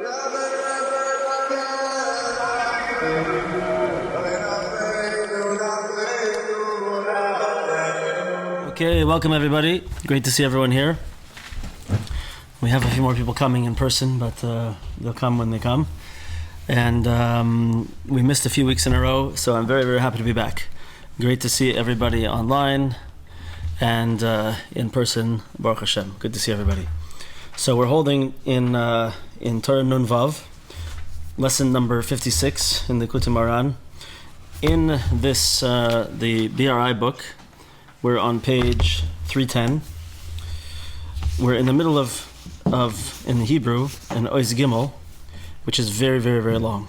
Okay, welcome everybody. Great to see everyone here. We have a few more people coming in person, but they'll come when they come. And we missed a few weeks in a row, so I'm very, very happy to be back. Great to see everybody online and in person. Baruch Hashem. Good to see everybody. So we're holding in Torah Nun Vav, lesson number 56 in the Likutei Moharan. In this, the BRI book, we're on page 310. We're in the middle of in Hebrew, an Ois Gimel, which is very, very, very long.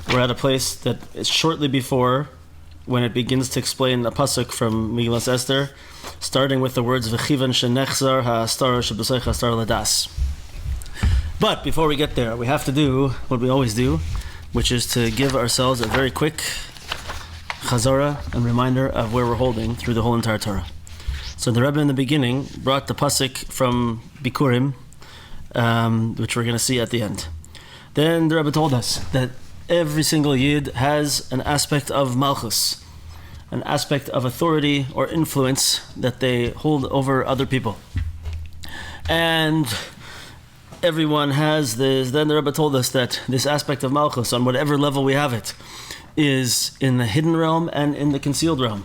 We're at a place that is shortly before when it begins to explain a pasuk from Megillas Esther, starting with the words V'chivan shenechzar ha'astar shebesoich ha'astar ladas. But before we get there, we have to do what we always do, which is to give ourselves a very quick chazara and reminder of where we're holding through the whole entire Torah. So the Rebbe in the beginning brought the pasuk from Bikurim, which we're going to see at the end. Then the Rebbe told us that every single Yid has an aspect of malchus, an aspect of authority or influence that they hold over other people. And everyone has this. Then the Rebbe told us that this aspect of malchus, on whatever level we have it, is in the hidden realm and in the concealed realm.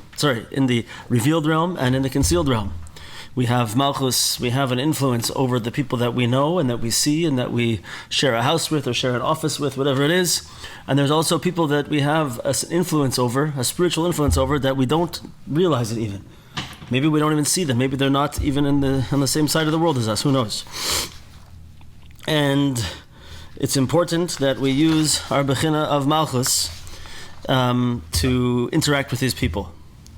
In the revealed realm and in the concealed realm. We have malchus, we have an influence over the people that we know and that we see and that we share a house with or share an office with, whatever it is. And there's also people that we have an influence over, a spiritual influence over, that we don't realize it even. Maybe we don't even see them. Maybe they're not even on the same side of the world as us. Who knows? And it's important that we use our bechina of malchus to interact with these people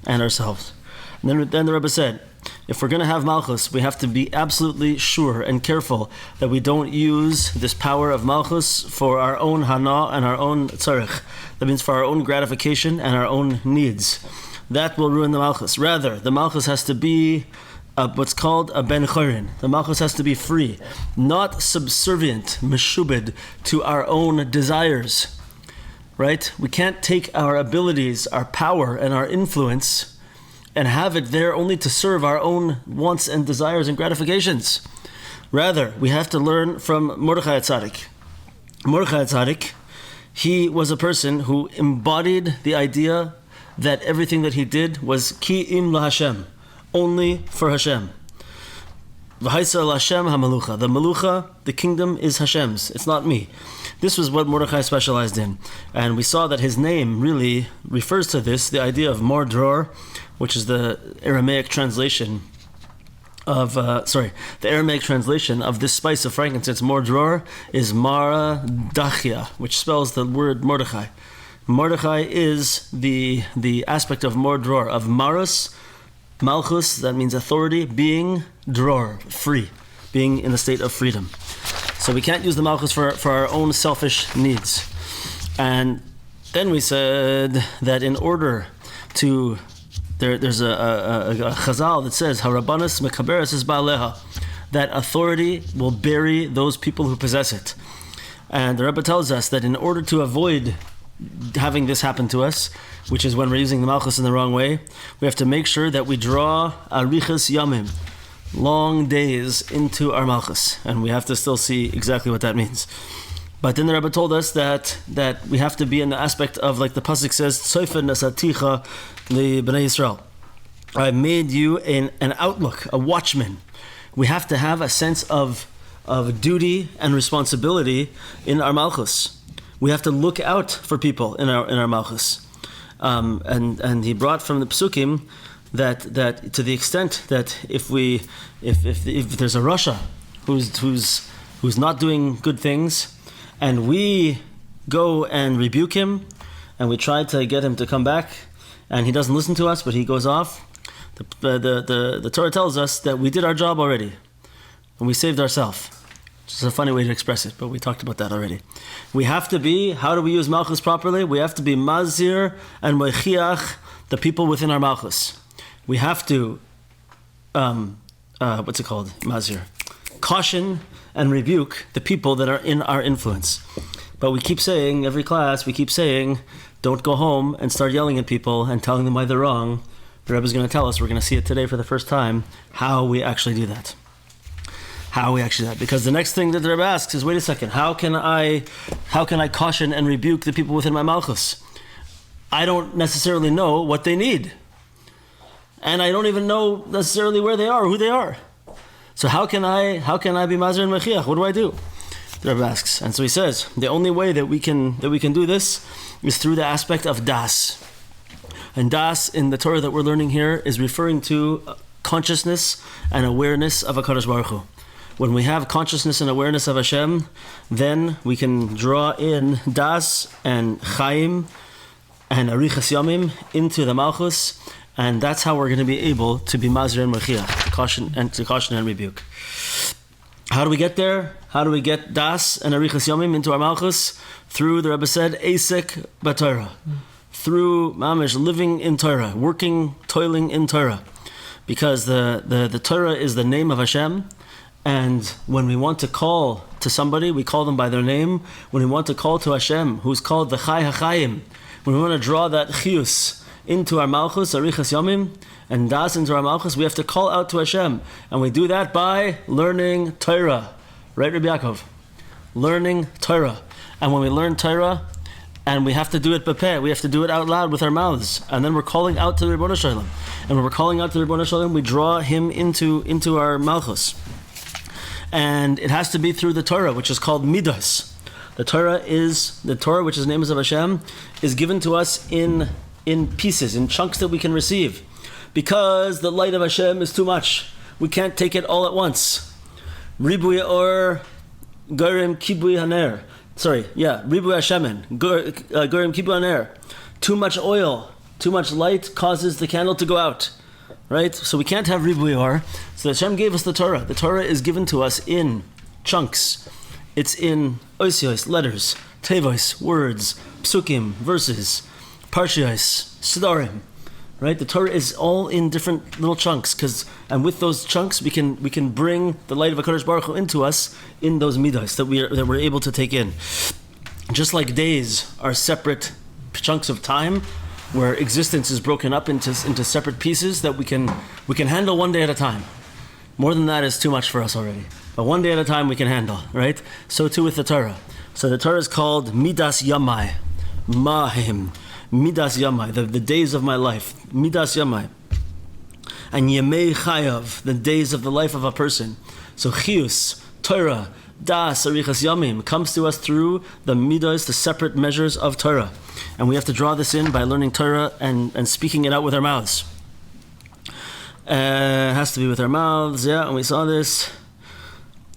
and ourselves. And then the Rebbe said, if we're going to have malchus, we have to be absolutely sure and careful that we don't use this power of malchus for our own hana and our own tzarech. That means for our own gratification and our own needs. That will ruin the malchus. Rather, the malchus has to be what's called a ben chorin. The malchus has to be free, not subservient, meshubed, to our own desires. Right? We can't take our abilities, our power, and our influence and have it there only to serve our own wants and desires and gratifications. Rather, we have to learn from Mordechai Tzaddik. Mordechai Tzaddik, he was a person who embodied the idea that everything that he did was ki im la Hashem, only for Hashem. V'haisa la Hashem ha-malucha. The malucha, the kingdom, is Hashem's. It's not me. This was what Mordechai specialized in. And we saw that his name really refers to this, the idea of Mor Dror, which is the Aramaic translation of, the Aramaic translation of this spice of frankincense. Mor Dror is Mara Dachia, which spells the word Mordechai. Mordechai is the aspect of Mor Dror, of Maros, Malchus, that means authority, being Dror, free, being in a state of freedom. So we can't use the malchus for our own selfish needs. And then we said that in order to, there's a chazal that says, Harabanas mekaberes es ba'aleha, that authority will bury those people who possess it. And the Rebbe tells us that in order to avoid having this happen to us, which is when we're using the malchus in the wrong way, we have to make sure that we draw arichas yamim, long days, into our malchus, and we have to still see exactly what that means. But then the Rebbe told us that we have to be in the aspect of, like the pasuk says, Tzofen nasaticha li bnei Yisrael. I made you an outlook, a watchman. We have to have a sense of duty and responsibility in our malchus. We have to look out for people in our malchus. And he brought from the psukim that to the extent that if there's a Rasha who's not doing good things, and we go and rebuke him, and we try to get him to come back, and he doesn't listen to us, but he goes off, the Torah tells us that we did our job already, and we saved ourselves. It's a funny way to express it, but we talked about that already. We have to be, how do we use malchus properly? We have to be mazir and moichiach, the people within our malchus. We have to, mazir? Caution and rebuke the people that are in our influence. But we keep saying, every class, don't go home and start yelling at people and telling them why they're wrong. The Rebbe is going to tell us, we're going to see it today for the first time, how we actually do that. Because the next thing that the Rebbe asks is, wait a second, how can I caution and rebuke the people within my malchus? I don't necessarily know what they need. And I don't even know necessarily where they are or who they are. So how can I be Mazer and Mechiach? What do I do? The Rebbe asks. And so he says, the only way that we can do this is through the aspect of das. And das in the Torah that we're learning here is referring to consciousness and awareness of HaKadosh Baruch Hu. When we have consciousness and awareness of Hashem, then we can draw in das and chaim and arichas yamim into the malchus, and that's how we're going to be able to be Mazer and Mechiach, to caution and rebuke. How do we get there? How do we get das and arichas yamim into our malchus? Through, the Rebbe said, Asik b'Torah. Through mamish, living in Torah, working, toiling in Torah. Because the Torah is the name of Hashem, and when we want to call to somebody, we call them by their name. When we want to call to Hashem, who's called the Chai HaChaim, when we want to draw that chiyus into our malchus, arichas yamim, and das into our malchus, we have to call out to Hashem. And we do that by learning Torah. Right, Rabbi Yaakov? Learning Torah. And when we learn Torah, and we have to do it b'peh, we have to do it out loud with our mouths, and then we're calling out to the Ribbono Shel Olam. And when we're calling out to the Ribbono Shel Olam, we draw him into our malchus. And it has to be through the Torah, which is called midas. The Torah, which is the name of Hashem, is given to us in pieces, in chunks that we can receive. Because the light of Hashem is too much. We can't take it all at once. Ribui or Gorim Kibui Haner. Ribui Hashemen. Gorim Kibui Haner. Too much oil, too much light causes the candle to go out. Right? So we can't have Ribui or. So Hashem gave us the Torah. The Torah is given to us in chunks. It's in oisios, letters, tevos, words, psukim, verses, parshios, sidarim. Right? The Torah is all in different little chunks, and with those chunks we can bring the light of HaKadosh Baruch Hu into us in those midas that we're able to take in. Just like days are separate chunks of time, where existence is broken up into separate pieces that we can handle one day at a time. More than that is too much for us already. But one day at a time we can handle, right? So too with the Torah. So the Torah is called Midas Yamai, Mahim, Midas Yamai, the days of my life, Midas Yamai. And Yemei Chayav, the days of the life of a person. So Chiyus, Torah, Das, Arichas Yamim, comes to us through the Midas, the separate measures of Torah. And we have to draw this in by learning Torah and speaking it out with our mouths. It has to be with our mouths, and we saw this.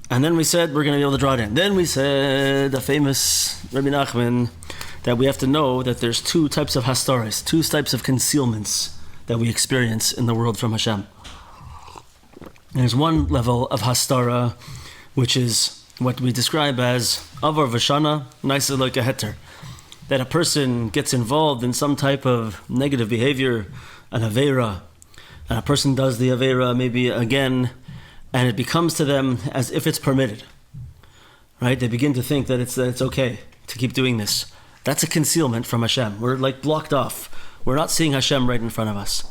And then we said we're going to be able to draw it in. Then we said, the famous Rabbi Nachman, that we have to know that there's two types of hastaras, two types of concealments that we experience in the world from Hashem. There's one level of hastara, which is what we describe as avar v'shana, naisa like a heter. That a person gets involved in some type of negative behavior, an aveira, and a person does the aveira maybe again, and it becomes to them as if it's permitted. Right? They begin to think that it's okay to keep doing this. That's a concealment from Hashem. We're like blocked off. We're not seeing Hashem right in front of us.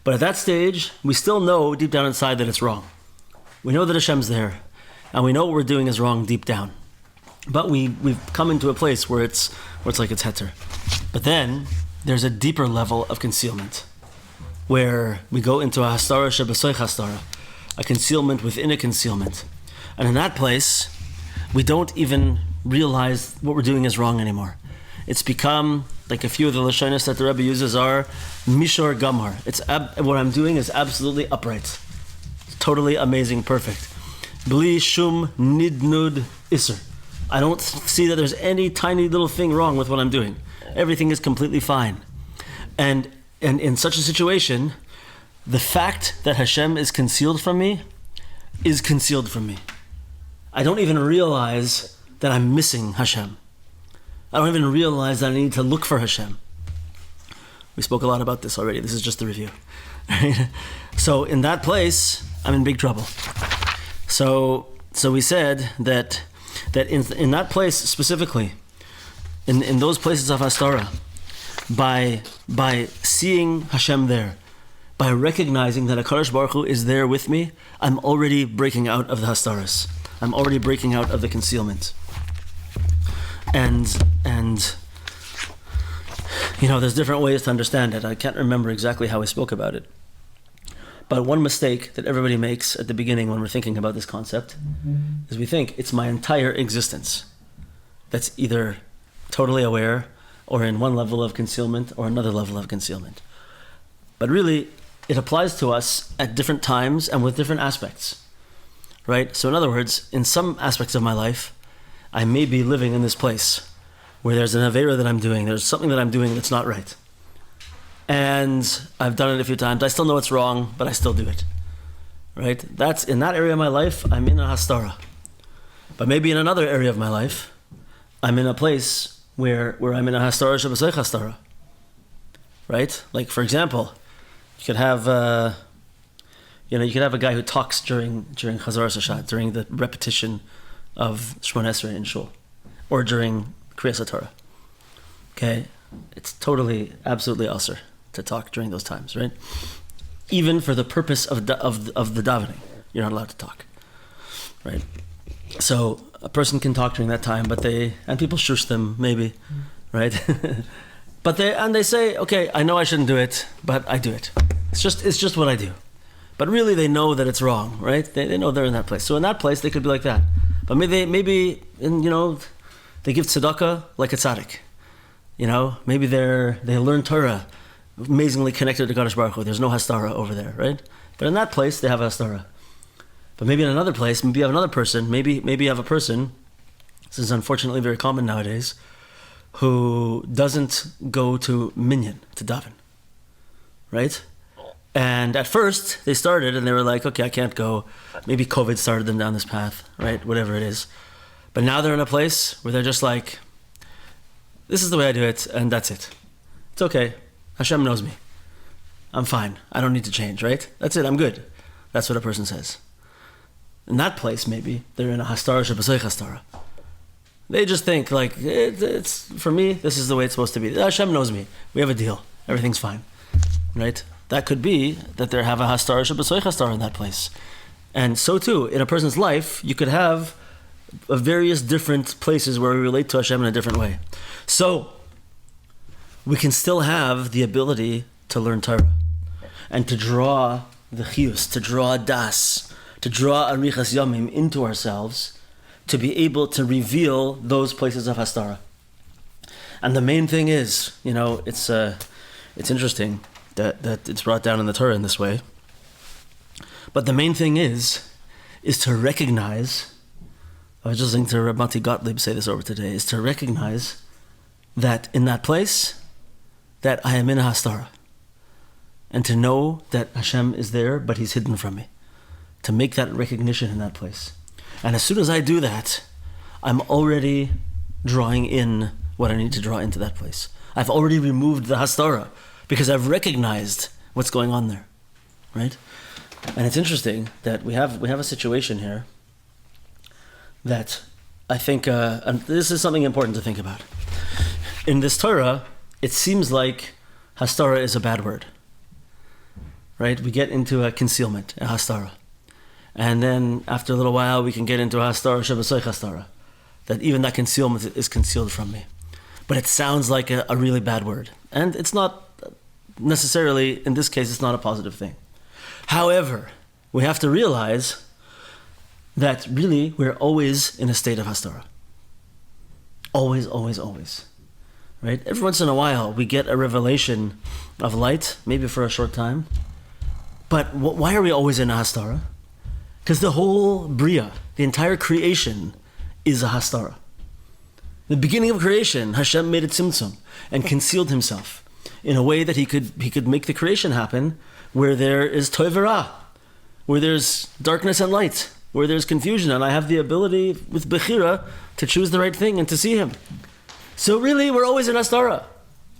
But at that stage, we still know deep down inside that it's wrong. We know that Hashem's there, and we know what we're doing is wrong deep down. But we've come into a place where it's like it's heter. But then there's a deeper level of concealment, where we go into a hastara shebesoich hastara, a concealment within a concealment. And in that place, we don't even realize what we're doing is wrong anymore. It's become, like a few of the lashonos that the Rebbe uses are mishor gamar. What I'm doing is absolutely upright. Totally amazing, perfect. Bli shum nidnud iser. I don't see that there's any tiny little thing wrong with what I'm doing. Everything is completely fine. And in such a situation, the fact that Hashem is concealed from me is concealed from me. I don't even realize that I'm missing Hashem. I don't even realize that I need to look for Hashem. We spoke a lot about this already. This is just the review. So in that place, I'm in big trouble. So So we said that in that place specifically, in those places of Hastara, by seeing Hashem there, by recognizing that HaKadosh Baruch Hu is there with me, I'm already breaking out of the Hastaras. I'm already breaking out of the concealment. And there's different ways to understand it. I can't remember exactly how I spoke about it. But one mistake that everybody makes at the beginning when we're thinking about this concept is we think it's my entire existence that's either totally aware or in one level of concealment or another level of concealment. But really, it applies to us at different times and with different aspects, right? So in other words, in some aspects of my life, I may be living in this place where there's an avera that I'm doing, there's something that I'm doing that's not right. And I've done it a few times. I still know it's wrong, but I still do it, right? That's in that area of my life, I'm in a hastara. But maybe in another area of my life, I'm in a place where I'm in a hastara shebasei hastara, right? Like for example, you could have a guy who talks during Chazar Sashat, during the repetition of Shmon Esrei in Shul, or during Kriyas Torah. Okay, it's totally, absolutely asur to talk during those times, right? Even for the purpose of the davening, you're not allowed to talk, right? So a person can talk during that time, and people shush them maybe, right? But they say, okay, I know I shouldn't do it, but I do it. It's just what I do. But really, they know that it's wrong, right? They know they're in that place. So in that place, they could be like that. But maybe they give tzedakah like a tzaddik. Maybe they learn Torah, amazingly connected to Kadosh Baruch Hu. There's no hastara over there, right? But in that place, they have hastara. But maybe in another place, maybe you have another person. Maybe you have a person. This is unfortunately very common nowadays, who doesn't go to minyan to daven, right? And at first, they started and they were like, okay, I can't go. Maybe COVID started them down this path, right? Whatever it is. But now they're in a place where they're just like, this is the way I do it, and that's it. It's okay. Hashem knows me. I'm fine. I don't need to change, right? That's it. I'm good. That's what a person says. In that place, maybe, they're in a hastara shebasei hastara. They just think, like, it's for me, this is the way it's supposed to be. Hashem knows me. We have a deal. Everything's fine, right? That could be that they have a hastara shebasei hastara in that place. And so too, in a person's life, you could have various different places where we relate to Hashem in a different way. So, we can still have the ability to learn Torah and to draw the chiyus, to draw das, to draw arichas yamim into ourselves, to be able to reveal those places of hastara. And the main thing is, it's interesting that it's brought down in the Torah in this way. But the main thing is to recognize, I was just listening to Reb Mati Gottlieb say this over today, is to recognize that in that place, that I am in a hastara. And to know that Hashem is there, but He's hidden from me. To make that recognition in that place. And as soon as I do that, I'm already drawing in what I need to draw into that place. I've already removed the hastara because I've recognized what's going on there, right? And it's interesting that we have a situation here that I think, and this is something important to think about. In this Torah, it seems like hastara is a bad word, right? We get into a concealment, a hastara. And then after a little while, we can get into hastara shebasei hastara, that even that concealment is concealed from me. But it sounds like a really bad word. And it's not necessarily, in this case, it's not a positive thing. However, we have to realize that really we're always in a state of hastara. Always, always, always. Right? Every once in a while, we get a revelation of light, maybe for a short time. But why are we always in a hastara? Because the whole bria, the entire creation, is a hastara. The beginning of creation, Hashem made it tzimtzum and concealed Himself in a way that He could make the creation happen where there is tov v'ra, where there's darkness and light, where there's confusion, and I have the ability with bechira to choose the right thing and to see Him. So really, we're always in hastara.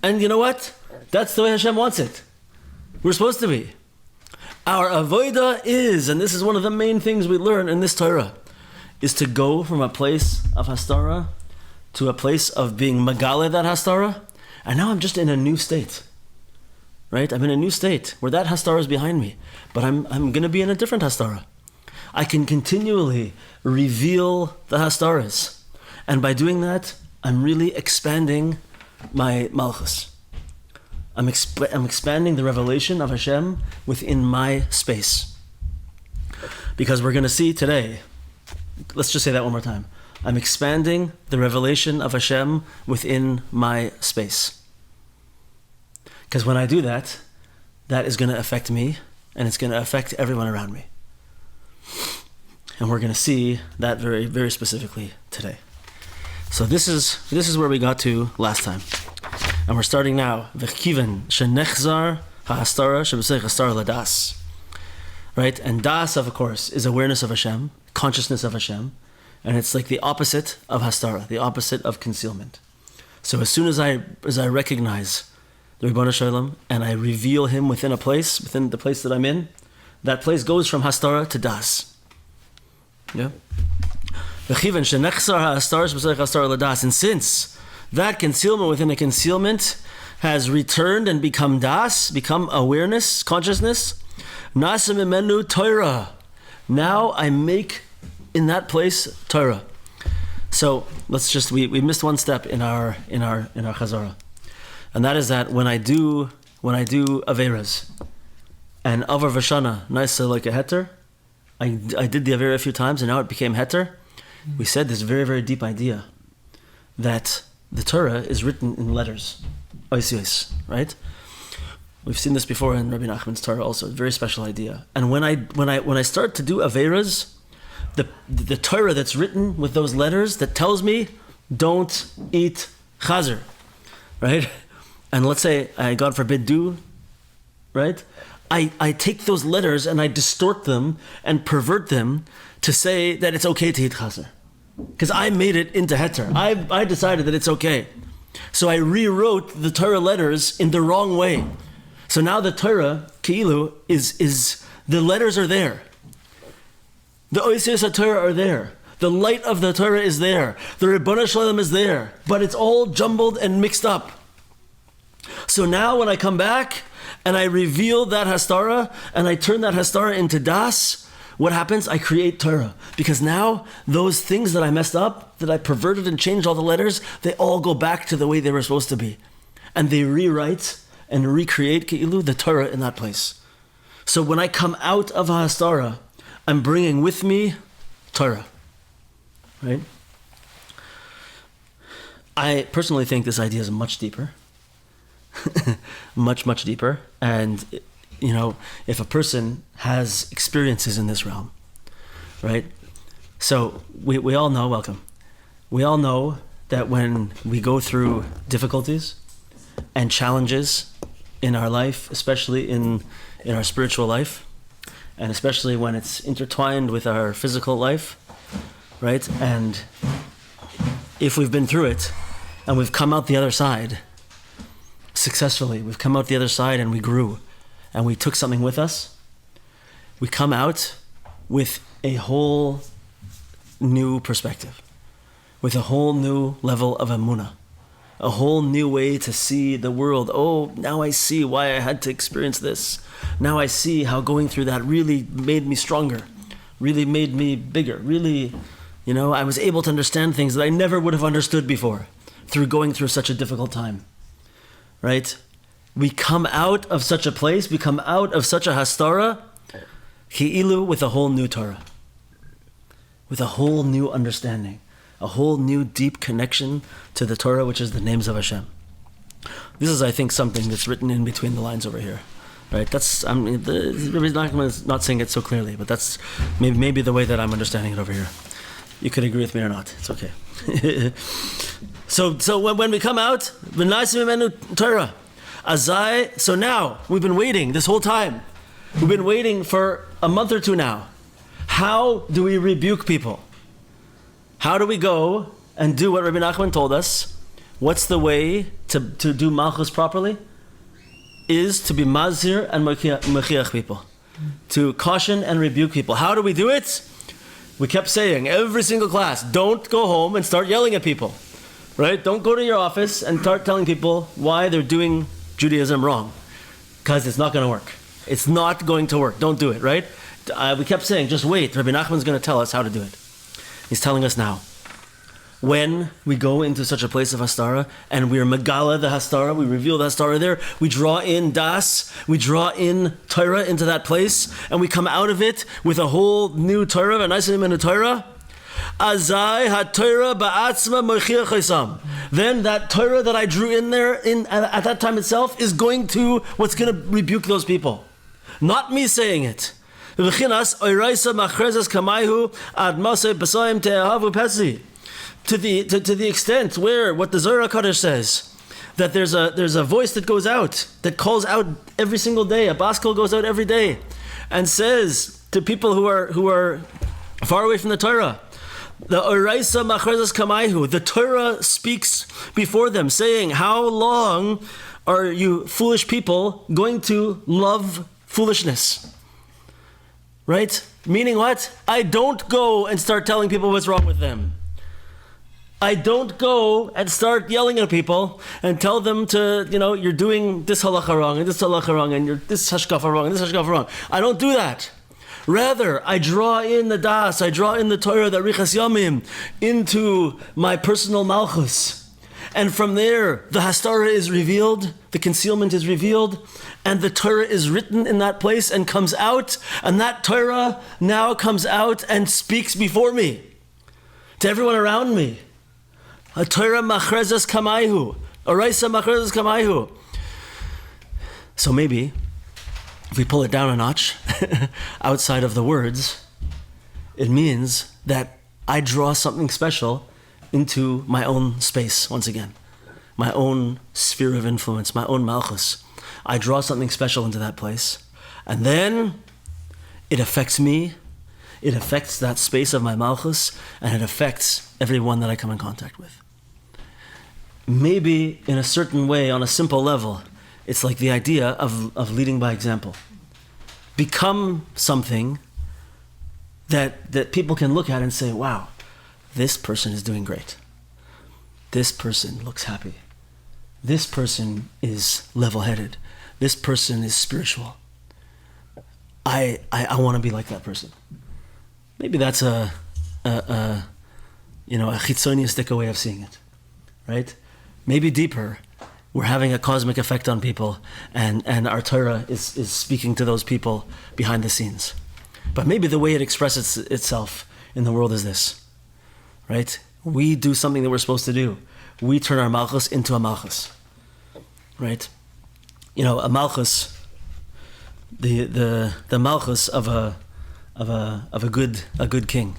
And you know what? That's the way Hashem wants it. We're supposed to be. Our avodah is, and this is one of the main things we learn in this Torah, is to go from a place of hastara to a place of being magale that hastara, and now I'm just in a new state. Right? I'm in a new state where that hastara is behind me, but I'm going to be in a different hastara. I can continually reveal the hastaras, and by doing that, I'm really expanding my malchus. I'm expanding the revelation of Hashem within my space. Because we're going to see today, let's just say that one more time. I'm expanding the revelation of Hashem within my space. Because when I do that, that is going to affect me, and it's going to affect everyone around me. And we're going to see that very, very specifically today. So this is where we got to last time. And we're starting now. V'chiven shenechzar ha'astara sheb'seich hastara ladas. Right? And das, of course, is awareness of Hashem, consciousness of Hashem. And it's like the opposite of hastara, the opposite of concealment. So as soon as I recognize the Ribono Shel Olam and I reveal Him within a place, within the place that I'm in, that place goes from hastara to das. Yeah? And since that concealment within a concealment has returned and become das, become awareness, consciousness, nasa mimenu Torah. Now I make in that place Torah. So let's just we missed one step in our chazara, and that is that when I do averas and avar v'shana naisa like a heter, I did the avera a few times and now it became heter. We said this very, very deep idea that the Torah is written in letters, ois, right? We've seen this before in Rabbi Nachman's Torah also. A very special idea. And when I start to do averas, the Torah that's written with those letters that tells me don't eat chazer, right? And let's say I, God forbid, do, right? I take those letters and I distort them and pervert them to say that it's okay to eat chazer. Because I made it into heter. I decided that it's okay. So I rewrote the Torah letters in the wrong way. So now the Torah, Keilu, is the letters are there. The Oisios HaTorah are there. The light of the Torah is there. The Ribono Shel Olam is there. But it's all jumbled and mixed up. So now when I come back and I reveal that hastara and I turn that hastara into das, what happens? I create Torah. Because now those things that I messed up, that I perverted and changed all the letters, they all go back to the way they were supposed to be. And they rewrite and recreate Ke'ilu, the Torah in that place. So when I come out of hastara, I'm bringing with me Torah. Right? I personally think this idea is much deeper. much, much deeper. And, you know, if a person has experiences in this realm, right? So we all know, welcome. We all know that when we go through difficulties and challenges in our life, especially in our spiritual life, and especially when it's intertwined with our physical life, right? And if we've been through it and we've come out the other side successfully, we've come out the other side and we grew and we took something with us, we come out with a whole new perspective, with a whole new level of emunah, a whole new way to see the world. Oh, now I see why I had to experience this. Now I see how going through that really made me stronger, really made me bigger, really, you know, I was able to understand things that I never would have understood before through going through such a difficult time, right? We come out of such a place, we come out of such a hastara, Ki'ilu, with a whole new Torah, with a whole new understanding, a whole new deep connection to the Torah, which is the names of Hashem. This is, I think, something that's written in between the lines over here, right? That's, I mean, Rabbi Nachman is not saying it so clearly, but that's maybe the way that I'm understanding it over here. You could agree with me or not. It's okay. So when we come out, Torah, Azai. So now we've been waiting this whole time. We've been waiting for a month or two now. How do we rebuke people? How do we go and do what Rabbi Nachman told us? What's the way to do Malchus properly? Is to be mazir and mechiach people. To caution and rebuke people. How do we do it? We kept saying, every single class, don't go home and start yelling at people, right? Don't go to your office and start telling people why they're doing Judaism wrong, because it's not going to work. It's not going to work. Don't do it, right? We kept saying, just wait. Rabbi Nachman's going to tell us how to do it. He's telling us now. When we go into such a place of Hastara and we are Megala the Hastara, we reveal the Hastara there, we draw in Das, we draw in Torah into that place, and we come out of it with a whole new Torah, a nice and a Torah. Azai ha-Torah ba'atzma mochiach chaisam. Then that Torah that I drew in there at that time itself is going to rebuke those people. Not me saying it. V'chinas oiraisa machrezas kamayhu ad maseh b'sayim te'ahavu petzi. To the extent where what the Zohar HaKadosh says, that there's a voice that goes out, that calls out every single day, a baskol goes out every day, and says to people who are far away from the Torah, the Oraisa Machrezas Kamayhu, the Torah speaks before them, saying, how long are you foolish people going to love foolishness? Right? Meaning what? I don't go and start telling people what's wrong with them. I don't go and start yelling at people and tell them to, you're doing this halacha wrong and this halacha wrong and you're this hashkafa wrong and this hashkafa wrong. I don't do that. Rather, I draw in the das, I draw in the Torah, the Richas Yamim, into my personal malchus. And from there, the Hastara is revealed, the concealment is revealed, and the Torah is written in that place and comes out, and that Torah now comes out and speaks before me, to everyone around me. A Torah machrezas kamayhu. Oraisa machrezas kamayhu. So maybe, if we pull it down a notch, outside of the words, it means that I draw something special into my own space, once again. My own sphere of influence, my own malchus. I draw something special into that place. And then, it affects me, it affects that space of my malchus, and it affects everyone that I come in contact with. Maybe in a certain way, on a simple level, it's like the idea of leading by example. Become something that people can look at and say, wow, this person is doing great. This person looks happy. This person is level-headed. This person is spiritual. I want to be like that person. Maybe that's a chitzoniistic way of seeing it, right? Maybe deeper, we're having a cosmic effect on people, and our Torah is speaking to those people behind the scenes. But maybe the way it expresses itself in the world is this, right? We do something that we're supposed to do. We turn our malchus into a malchus, right? A malchus, the malchus of a good king,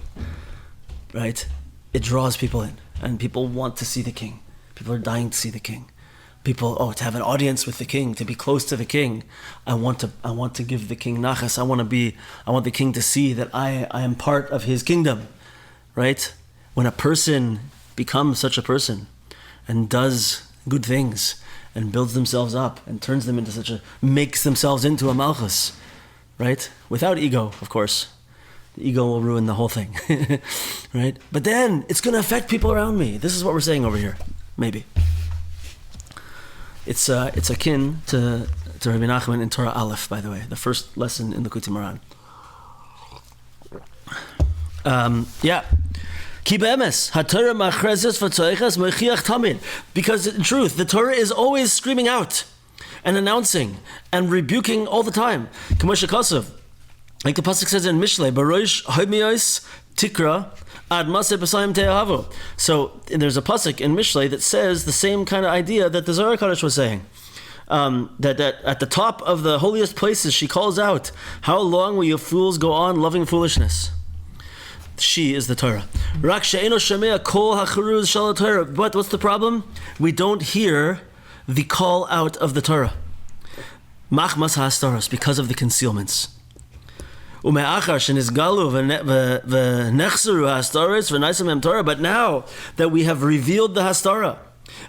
right? It draws people in, and people want to see the king. People are dying to see the king. People, to have an audience with the king, to be close to the king. I want to give the king nachas. I want the king to see that I am part of his kingdom, right? When a person becomes such a person and does good things and builds themselves up and turns them into makes themselves into a malchus, right? Without ego, of course. The ego will ruin the whole thing, right? But then it's going to affect people around me. This is what we're saying over here. Maybe. It's akin to Rabbi Nachman in Torah Aleph, by the way, the first lesson in Likutei Moharan. Ki be'emes, ha-Torah machrezes v'tzoiches mochiach tamid. Because in truth, the Torah is always screaming out and announcing and rebuking all the time. K'mo shekasav, like the pasuk says in Mishlei, Barosh homiyos tikra ad maseh b'sayim te'ahavu. So there's a pasuk in Mishlei that says the same kind of idea that the Zohar HaKadosh was saying. That at the top of the holiest places, she calls out, how long will you fools go on loving foolishness? She is the Torah. Rak she'eno shomea kol hacharuz shel Torah. But what's the problem? We don't hear the call out of the Torah. Machmas ha'astaros, because of the concealments. Ume'achar shenizgalu v'nechseru ha'astaros v'naisam em Torah. But now that we have revealed the hastara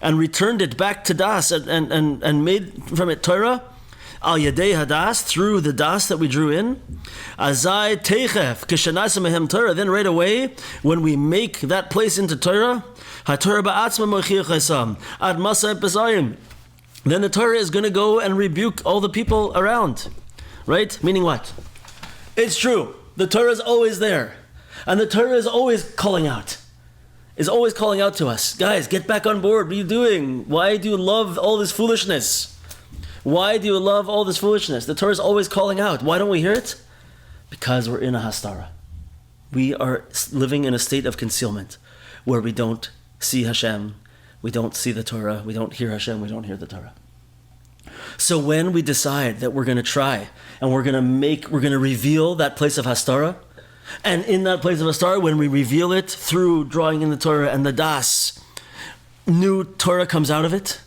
and returned it back to Das and made from it Torah, Al yedei hadas, through the das that we drew in. Azai teichef kishanasa mehem Torah. Then right away, when we make that place into Torah, haTorah ba'atzma mochiach esam ad masay pesayim. Then the Torah is going to go and rebuke all the people around, right? Meaning what? It's true. The Torah is always there, and the Torah is always calling out. Is always calling out to us, guys, get back on board. What are you doing? Why do you love all this foolishness? Why do you love all this foolishness? The Torah is always calling out. Why don't we hear it? Because we're in a hastara. We are living in a state of concealment where we don't see Hashem, we don't see the Torah, we don't hear Hashem, we don't hear the Torah. So when we decide that we're going to try and we're going to reveal that place of hastara, and in that place of hastara, when we reveal it through drawing in the Torah and the das, new Torah comes out of it.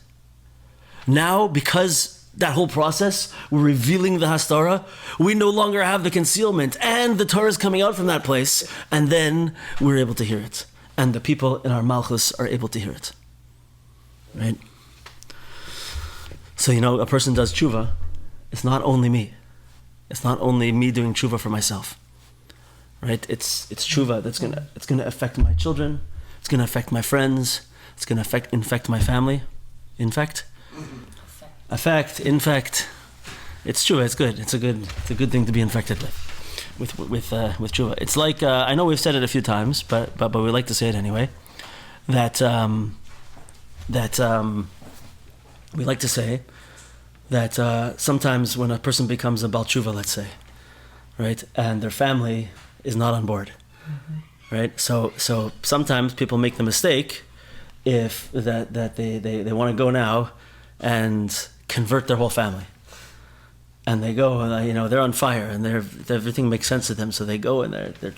Now, because that whole process, we're revealing the hastara, we no longer have the concealment, and the Torah is coming out from that place, and then we're able to hear it. And the people in our malchus are able to hear it. Right? So, a person does tshuva, it's not only me. It's not only me doing tshuva for myself. Right? It's tshuva that's gonna affect my children, it's gonna affect my friends, it's gonna infect my family. Infect? Infect. It's tshuva, it's good. It's a good thing to be infected with tshuva. It's like I know we've said it a few times, but we like to say it anyway. That we like to say that sometimes when a person becomes a Baal Tshuva, let's say, right, and their family is not on board, right? So sometimes people make the mistake if that they want to go now and convert their whole family, and they go and they're on fire and everything makes sense to them, so they go and they're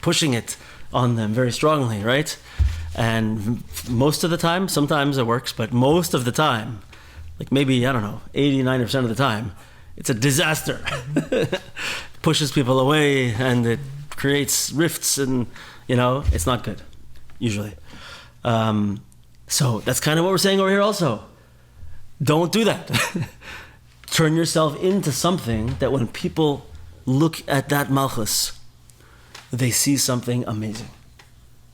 pushing it on them very strongly, right? And most of the time, sometimes it works, but most of the time, like maybe, 80-90% of the time, it's a disaster. Pushes people away and it creates rifts and, it's not good, usually. So that's kind of what we're saying over here also. Don't do that. Turn yourself into something that when people look at that malchus, they see something amazing.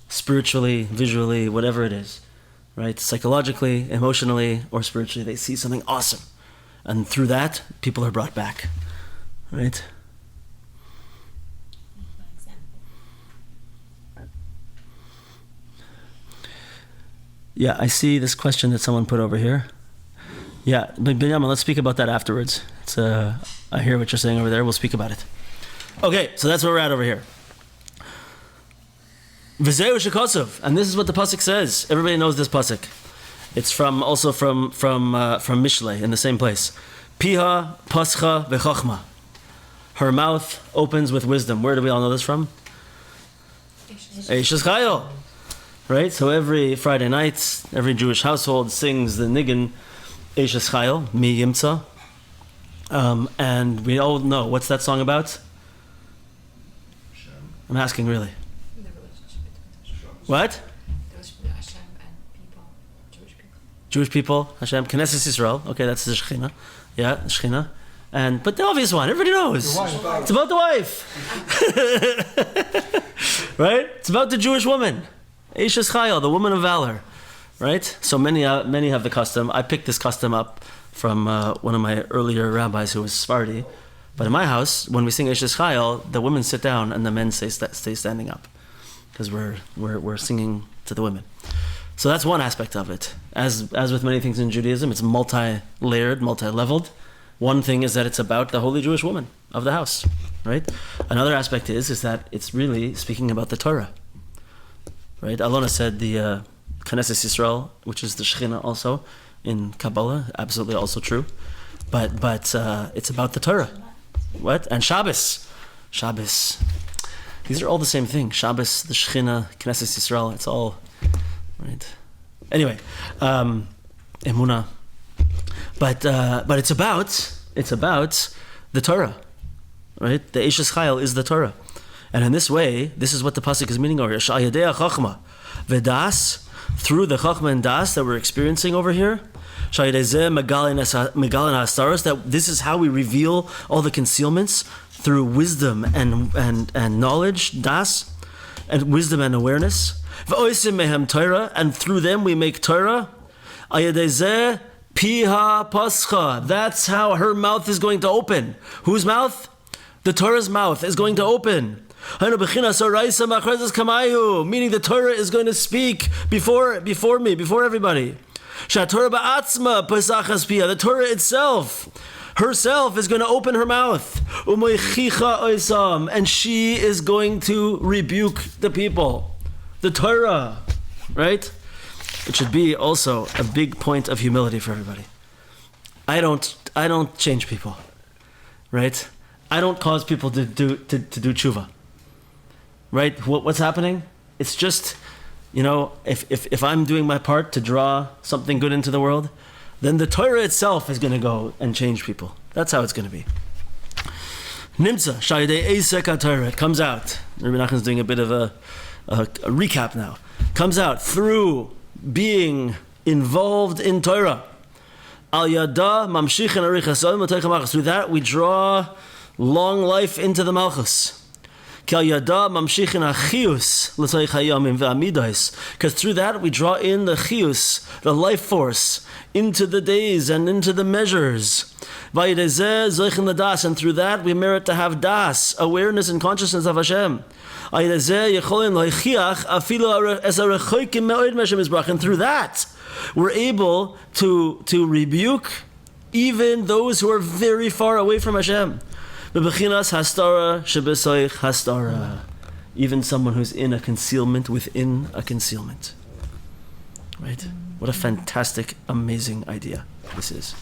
Spiritually, visually, whatever it is, right? Psychologically, emotionally, or spiritually, they see something awesome. And through that, people are brought back, right? Yeah, I see this question that someone put over here. Yeah, but Binyamin, let's speak about that afterwards. I hear what you're saying over there. We'll speak about it. Okay, so that's where we're at over here. V'zeu shekosov, and this is what the pasuk says. Everybody knows this pasuk. It's from Mishlei in the same place. Piha pascha v'chachma. Her mouth opens with wisdom. Where do we all know this from? Eishes Chayil. Right? So every Friday night, every Jewish household sings the niggin Eishes Chayil, Mi Yimtza. And we all know, what's that song about? I'm asking really. What? Hashem and people, Jewish people, Hashem, Knesset Yisrael. Okay, that's the Shechina. Yeah, Shechina. But the obvious one, everybody knows. It's about the wife. Right? It's about the Jewish woman. Eishes Chayil, the woman of valor. Right? So many have the custom. I picked this custom up from one of my earlier rabbis who was Sephardi. But in my house, when we sing Eishes Chayil, the women sit down and the men stay standing up. Because we're singing to the women. So that's one aspect of it. As with many things in Judaism, it's multi-layered, multi-leveled. One thing is that it's about the holy Jewish woman of the house, right? Another aspect is that it's really speaking about the Torah, right? Alona said the Knesset Yisrael, which is the Shechina also in Kabbalah, absolutely also true. But it's about the Torah. What? And Shabbos. These are all the same thing. Shabbos, the Shechina, Knesset Yisrael, it's all, right? Anyway, Emunah. But it's about the Torah, right? The Eishes Chayil is the Torah. And in this way, this is what the pasuk is meaning over here. Sha'yadei chachma v'das through the Chachma and Das that we're experiencing over here, that this is how we reveal all the concealments through wisdom and knowledge, Das, and wisdom and awareness. And through them we make Torah. Piha pascha. That's how her mouth is going to open. Whose mouth? The Torah's mouth is going to open. Meaning the Torah is going to speak before me, before everybody. The Torah itself, herself, is going to open her mouth. And she is going to rebuke the people. The Torah, right? It should be also a big point of humility for everybody. I don't change people, right? I don't cause people to do tshuva, right? What's happening? It's just, if I'm doing my part to draw something good into the world, then the Torah itself is going to go and change people. That's how it's going to be. Nimtza shayidei eisek Torah. It comes out. Rabbi Nachman is doing a bit of a recap now. Comes out through being involved in Torah. Al yada mamshichin arichas. Through that we draw long life into the Malchus. Because through that we draw in the chiyus, the life force, into the days and into the measures. And through that we merit to have das, awareness and consciousness of Hashem. And through that we're able to rebuke even those who are very far away from Hashem. Even someone who's in a concealment within a concealment. Right? What a fantastic, amazing idea this is.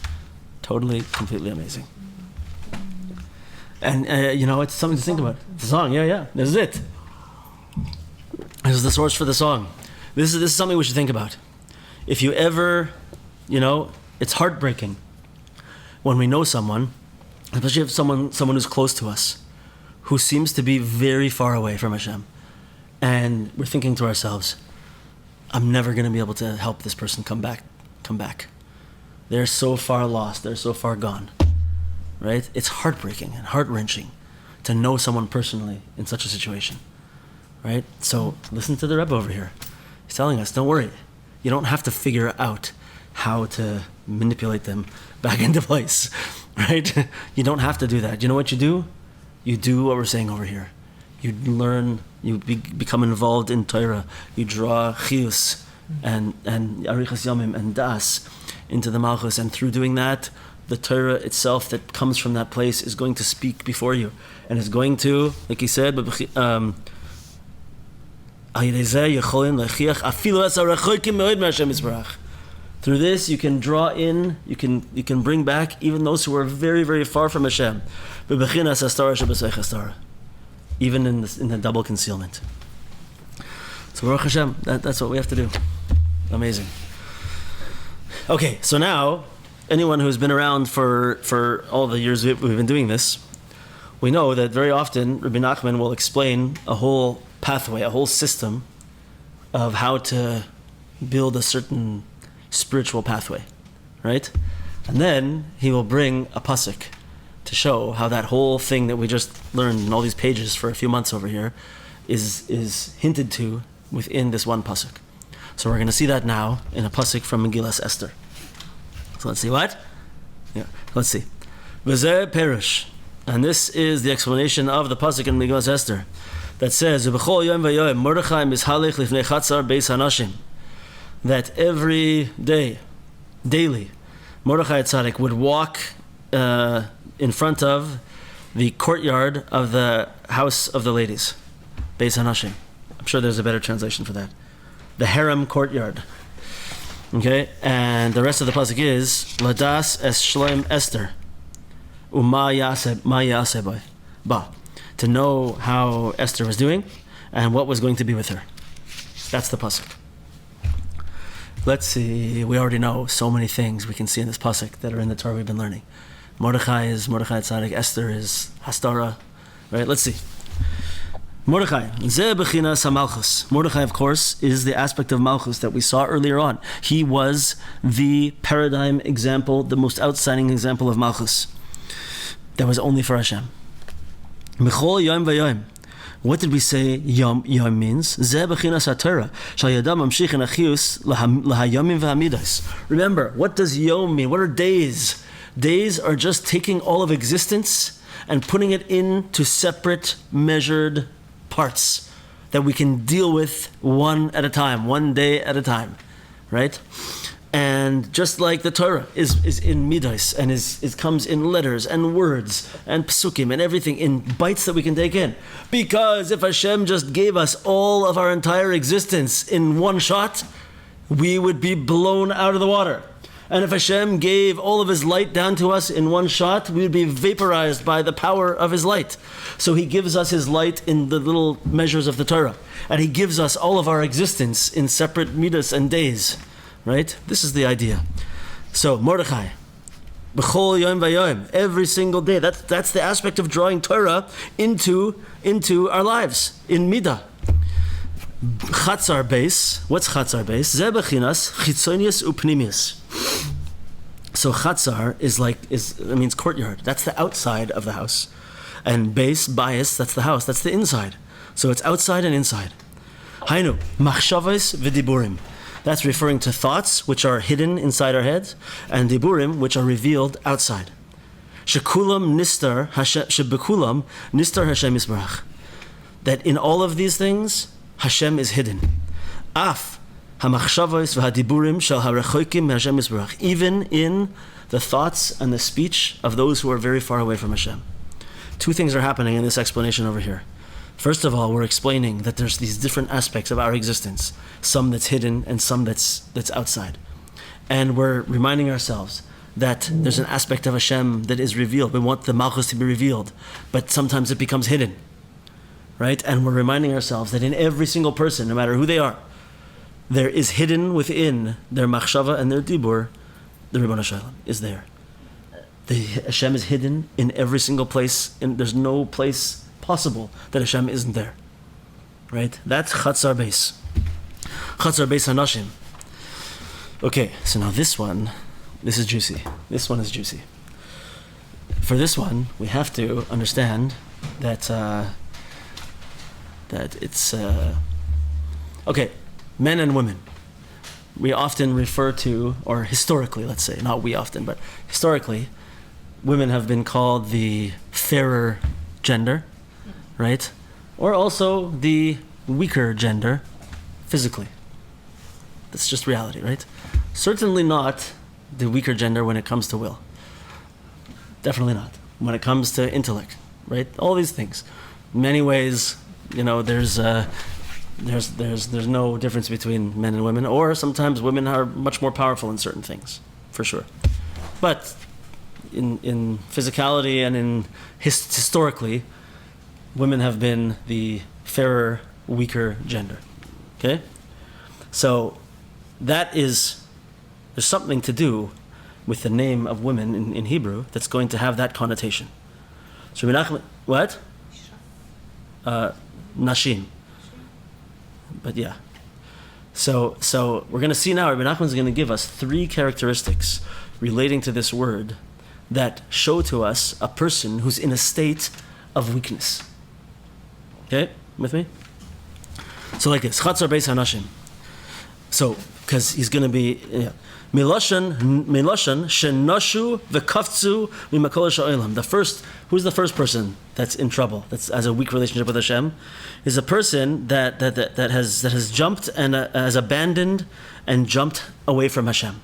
Totally, completely amazing. And, it's something to think about. It's a song, this is it. This is the source for the song. This is something we should think about. If you ever, it's heartbreaking when we know someone, especially if someone who's close to us, who seems to be very far away from Hashem, and we're thinking to ourselves, I'm never going to be able to help this person come back. They're so far lost, they're so far gone, right? It's heartbreaking and heart-wrenching to know someone personally in such a situation, right? So listen to the Rebbe over here. He's telling us, don't worry, you don't have to figure out how to manipulate them back into place. Right? You don't have to do that. You know what you do? You do what we're saying over here. You learn, you become involved in Torah. You draw chiyus and arichas yamim and das into the Malchus. And through doing that, the Torah itself that comes from that place is going to speak before you. And is going to, like he said, through this, you can draw in, you can bring back even those who are very, very far from Hashem. Even in the double concealment. So Baruch Hashem, that's what we have to do. Amazing. Okay, so now, anyone who's been around for all the years we've been doing this, we know that very often Rabbi Nachman will explain a whole pathway, a whole system of how to build a certain spiritual pathway, right? And then he will bring a pasuk to show how that whole thing that we just learned in all these pages for a few months over here is hinted to within this one pasuk. So we're going to see that now in a pasuk from Megillas Esther. So let's see what? Let's see. V'zeh perush, and this is the explanation of the pasuk in Megillas Esther that says, "V'bechol yom v'yom Mordechai mishalech lifnei chatzar beis hanashim." That every day, daily, Mordechai Tzaddik would walk in front of the courtyard of the house of the ladies, Beis Hanashim. I'm sure there's a better translation for that. The harem courtyard. Okay, and the rest of the pasuk is Ladas es Shloim Esther, ma yaseh ba, to know how Esther was doing and what was going to be with her. That's the pasuk. Let's see, we already know so many things we can see in this pasuk that are in the Torah we've been learning. Mordechai is Mordechai Tzaddik, Esther is Hastara, right? Let's see. Mordechai, Ze Bechinas HaMalchus. Mordechai, of course, is the aspect of Malchus that we saw earlier on. He was the paradigm example, the most outstanding example of Malchus. That was only for Hashem. Mechol Yom V'Yom. What did we say Yom means? Ze Bechinas HaTorah. Shal Yadam Mamshich En Achius L'Hayomim V'Hamidas. Remember, what does Yom mean? What are days? Days are just taking all of existence and putting it into separate, measured parts that we can deal with one at a time, one day at a time, right? And just like the Torah is in midas and it comes in letters and words and psukim and everything in bites that we can take in. Because if Hashem just gave us all of our entire existence in one shot, we would be blown out of the water. And if Hashem gave all of His light down to us in one shot, we would be vaporized by the power of His light. So He gives us His light in the little measures of the Torah. And He gives us all of our existence in separate midas and days. Right? This is the idea. So, Mordechai, B'chol Yom V'Yom, every single day. That's the aspect of drawing Torah into our lives, in midah. Chatzar base. What's Chatzar base? Ze bechinas chitzonius upnimius. So Chatzar means courtyard. That's the outside of the house. And base, bias, that's the house. That's the inside. So it's outside and inside. Hainu, machshavos v'diburim. That's referring to thoughts which are hidden inside our heads, and diburim which are revealed outside. Shekulam nistar shebekulam nistar Hashem Yisbarach. That in all of these things, Hashem is hidden. Af hamachshavos v'hadiburim shel harechokim Hashem Yisbarach. Even in the thoughts and the speech of those who are very far away from Hashem. Two things are happening in this explanation over here. First of all, we're explaining that there's these different aspects of our existence, some that's hidden and some that's outside. And we're reminding ourselves that there's an aspect of Hashem that is revealed. We want the Malchus to be revealed, but sometimes it becomes hidden, right? And we're reminding ourselves that in every single person, no matter who they are, there is hidden within their machshava and their dibur, the Ribbon Shalom is there. The Hashem is hidden in every single place, and there's no place possible that Hashem isn't there, right? That's Chatzar Beis. Chatzar Beis Hanashim. Okay, so now this is juicy. This one is juicy. For this one, we have to understand that it's okay. Men and women. We often refer to, or historically, let's say, not we often, but historically, women have been called the fairer gender, right? Or also the weaker gender, physically. That's just reality, right? Certainly not the weaker gender when it comes to will. Definitely not. When it comes to intellect, right? All these things. In many ways, there's no difference between men and women, or sometimes women are much more powerful in certain things, for sure. But in physicality and in historically, women have been the fairer, weaker gender. Okay? So there's something to do with the name of women in Hebrew that's going to have that connotation. So what? Nashim. But yeah. So we're going to see now, Rabbi Nachman is going to give us 3 characteristics relating to this word that show to us a person who's in a state of weakness. Okay, with me? So like this, Chatzar Beis Hanashim. So, because he's going to be, Miloshan shenashu v'kafzu mimakol ha'olam. Who's the first person that's in trouble, that's has a weak relationship with Hashem, is a person that has jumped and has abandoned and jumped away from Hashem.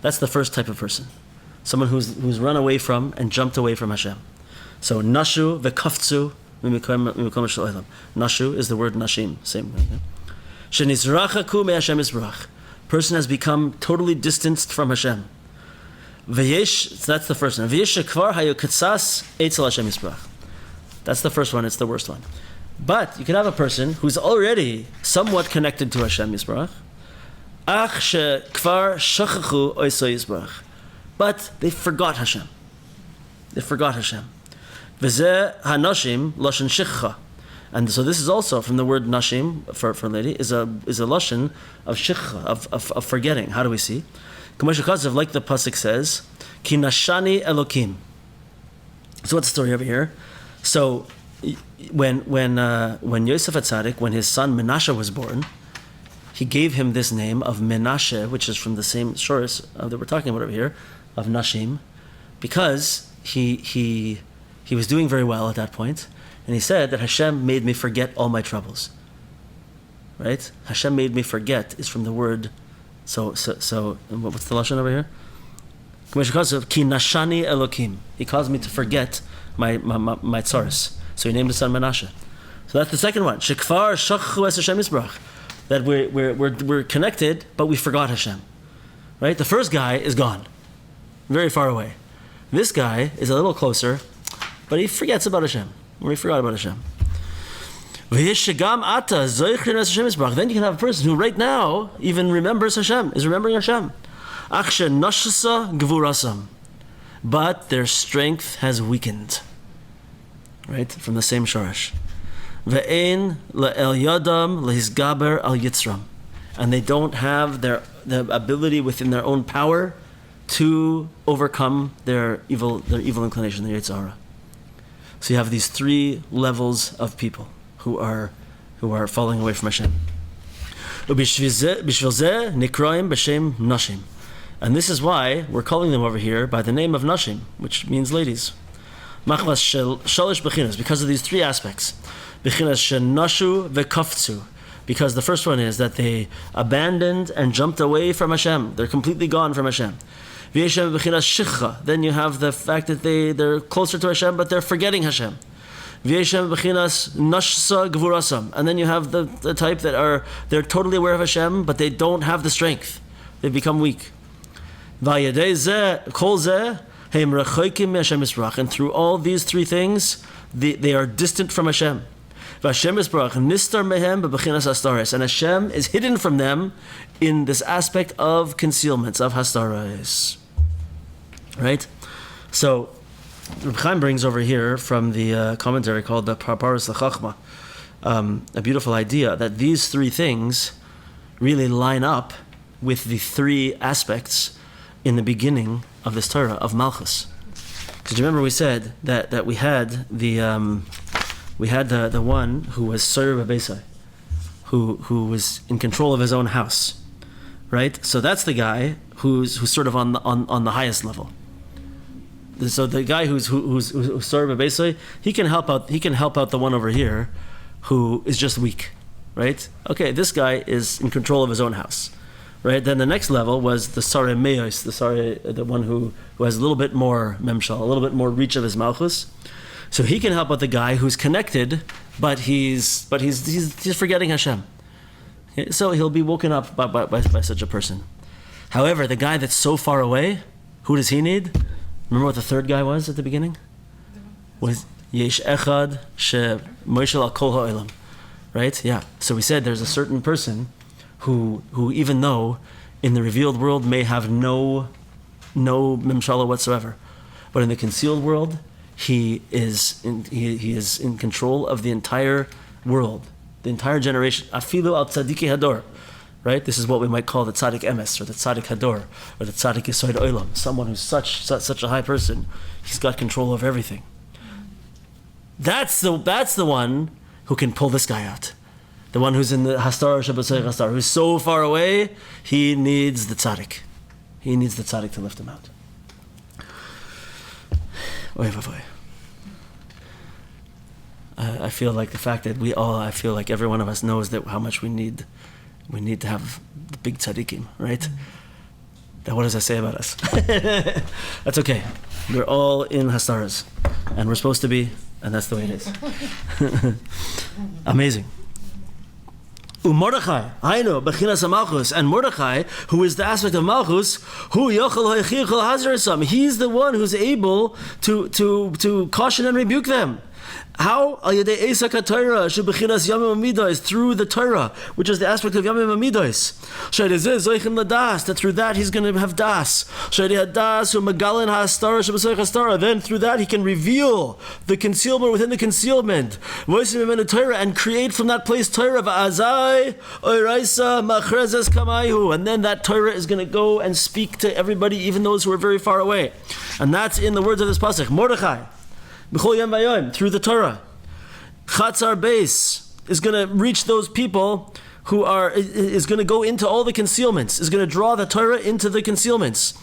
That's the first type of person. Someone who's run away from and jumped away from Hashem. So nashu v'kafzu. Nashu is the word nashim, same. Shenizrachaku me Hashem Yisbarach. Person has become totally distanced from Hashem. V'yesh, so that's the first one. V'yesh shekvar hayu katsas eitzel Hashem Yisbarach. That's the first one. It's the worst one. But you can have a person who's already somewhat connected to Hashem Yisbarach. Ach shekvar shachachu oiso Yisbarach. But they forgot Hashem. V'zeh hanashim lashon shikcha. And so this is also from the word nashim for lady is a lashon of shikha of forgetting. How do we see? Like the pasuk says, ki nashani elokim. So what's the story over here? So when Yosef HaTzadik, when his son Menashe was born, he gave him this name of Menashe, which is from the same source that we're talking about over here, of Nashim, because he was doing very well at that point, and he said that Hashem made me forget all my troubles. Right? Hashem made me forget is from the word. So what's the lashon over here? Ki nashani elokim. He caused me to forget my tzaros. So he named his son Menashe. So that's the second one. Shekfar shachu es Hashem yisbrach. That we're connected, but we forgot Hashem. Right? The first guy is gone, very far away. This guy is a little closer, but he forgets about Hashem. Or he forgot about Hashem. Then you can have a person who right now even remembers Hashem, is remembering Hashem. But their strength has weakened. Right? From the same shorish. And they don't have the ability within their own power to overcome their evil inclination, their Yetzer Hara. So you have these three levels of people who are falling away from Hashem. And this is why we're calling them over here by the name of Nashim, which means ladies. Because of these three aspects. Because the first one is that they abandoned and jumped away from Hashem. They're completely gone from Hashem. Then you have the fact that they're closer to Hashem, but they're forgetting Hashem. And then you have the type that they're totally aware of Hashem, but they don't have the strength. They become weak. And through all these three things, they are distant from Hashem. And Hashem is hidden from them in this aspect of concealments, of hastaros. Right? So, Reb Chaim brings over here from the commentary called the Parparos LaChachma, a beautiful idea that these three things really line up with the three aspects in the beginning of this Torah, of Malchus. Because you remember we said that we had the one who was Soyer B'Beisai, who was in control of his own house, right? So that's the guy who's sort of on the highest level. So the guy who's Soyer B'Beisai, he can help out the one over here who is just weak, right? Okay, this guy is in control of his own house, right? Then the next level was the Sarei Meos, the one who has a little bit more memshal, a little bit more reach of his malchus. So he can help out the guy who's connected, but he's forgetting Hashem. So he'll be woken up by such a person. However, the guy that's so far away, who does he need? Remember what the third guy was at the beginning? Was Yesh Echad She Moshel Al Kol Ha'olam. Right? Yeah. So we said there's a certain person who even though in the revealed world may have no memshala whatsoever, but in the concealed world, he is in control of the entire world, the entire generation. Afilu al tzadiki hador, right? This is what we might call the tzaddik emes, or the tzaddik hador, or the tzaddik yisoid olam. Someone who's such a high person, he's got control over everything. That's the one who can pull this guy out. The one who's in the hastar shabasay hastar, who's so far away, he needs the tzaddik. He needs the tzaddik to lift him out. Oy vavoy. I feel like the fact that I feel like every one of us knows that how much we need to have the big tzaddikim, right? Then what does that say about us? That's okay. We're all in hastaras, and we're supposed to be, and that's the way it is. Amazing. Mordechai, I know, Bechinas Malchus, and Mordechai, who is the aspect of Malchus, he's the one who's able to caution and rebuke them. How? Al yedei Esak Torah shebechinas Yamim Amidos, through the Torah, which is the aspect of Yamim Amidos. Sheidezeh zoichin ladas, that through that he's going to have das. Sheideh das u'megalin ha'astara shebesoich ha'astara. Then through that he can reveal the concealment within the concealment. Voisim imenu Torah, and create from that place Torah. Va'azai oiraisa machrezes kamayhu. And then that Torah is going to go and speak to everybody, even those who are very far away. And that's in the words of this pasuk. Mordechai, b'chol yom v'yom, through the Torah. Chatzar Beis is going to reach those people who is going to go into all the concealments, is going to draw the Torah into the concealments.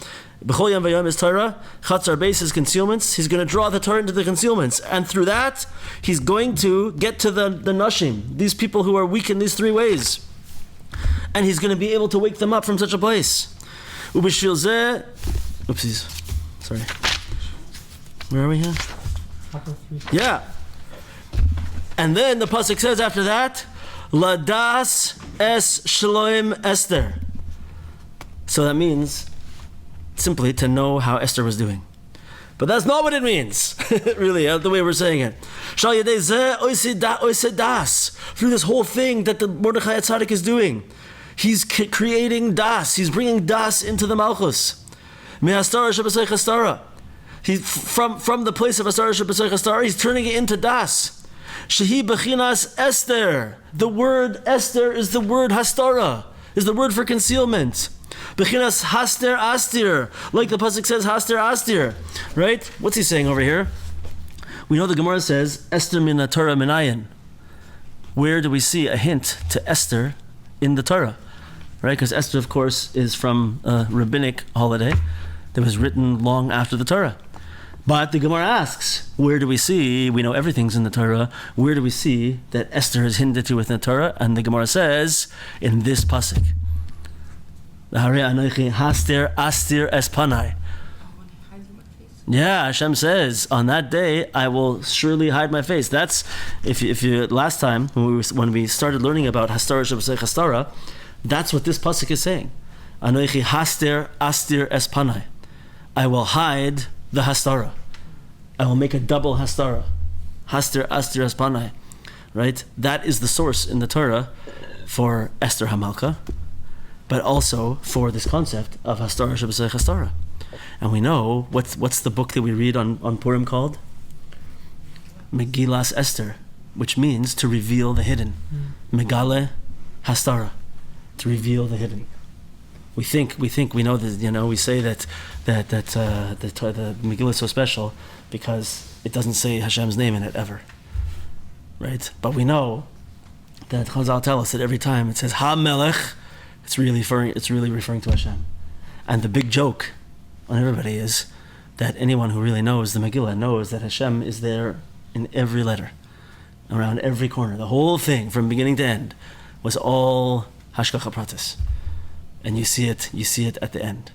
B'chol yom v'yom is Torah, Chatzar Beis is concealments. He's going to draw the Torah into the concealments. And through that, he's going to get to the Nashim, these people who are weak in these three ways. And he's going to be able to wake them up from such a place. Ubishvil zeh, oopsies, sorry. Where are we here? Yeah. And then the pasuk says after that, Ladas es shloim Esther. So that means simply to know how Esther was doing. But that's not what it means, really, the way we're saying it. Shal yedei zeh oiseh das. Through this whole thing that the Mordechai Tzaddik is doing, he's creating das. He's bringing das into the Malchus. Me'astara shebesoich hastara. From the place of Astara shebesoich hastara, he's turning it into das. Shehi bechinas Esther. The word Esther is the word hastara, is the word for concealment. Bechinas haster astir, like the pasuk says haster astir, right? What's he saying over here? We know the Gemara says Esther min Torah minayin. Where do we see a hint to Esther in the Torah? Right? Because Esther, of course, is from a rabbinic holiday that was written long after the Torah. But the Gemara asks, where do we see, we know everything's in the Torah, where do we see that Esther is hinted to within the Torah? And the Gemara says, in this pasuk. Haster astir espanai. Yeah, Hashem says, on that day I will surely hide my face. That's, if you last time when we started learning about hastara shebesoich hastara, that's what this pasuk is saying. Anoichi haster astir espanai. I will hide the hastara. I will make a double hastara. Haster astir espanai. Right? That is the source in the Torah for Esther Hamalka, but also for this concept of hastara shebesoich hastara. And we know what's the book that we read on Purim called? Megillas Esther, which means to reveal the hidden. Megale hastara, to reveal the hidden. We know that, we say that the Megillah is so special because it doesn't say Hashem's name in it ever, right? But we know that Chazal tell us that every time it says Ha Melech, it's really referring to Hashem. And the big joke on everybody is that anyone who really knows the Megillah knows that Hashem is there in every letter, around every corner. The whole thing, from beginning to end, was all Hashgacha Pratis. And you see it at the end.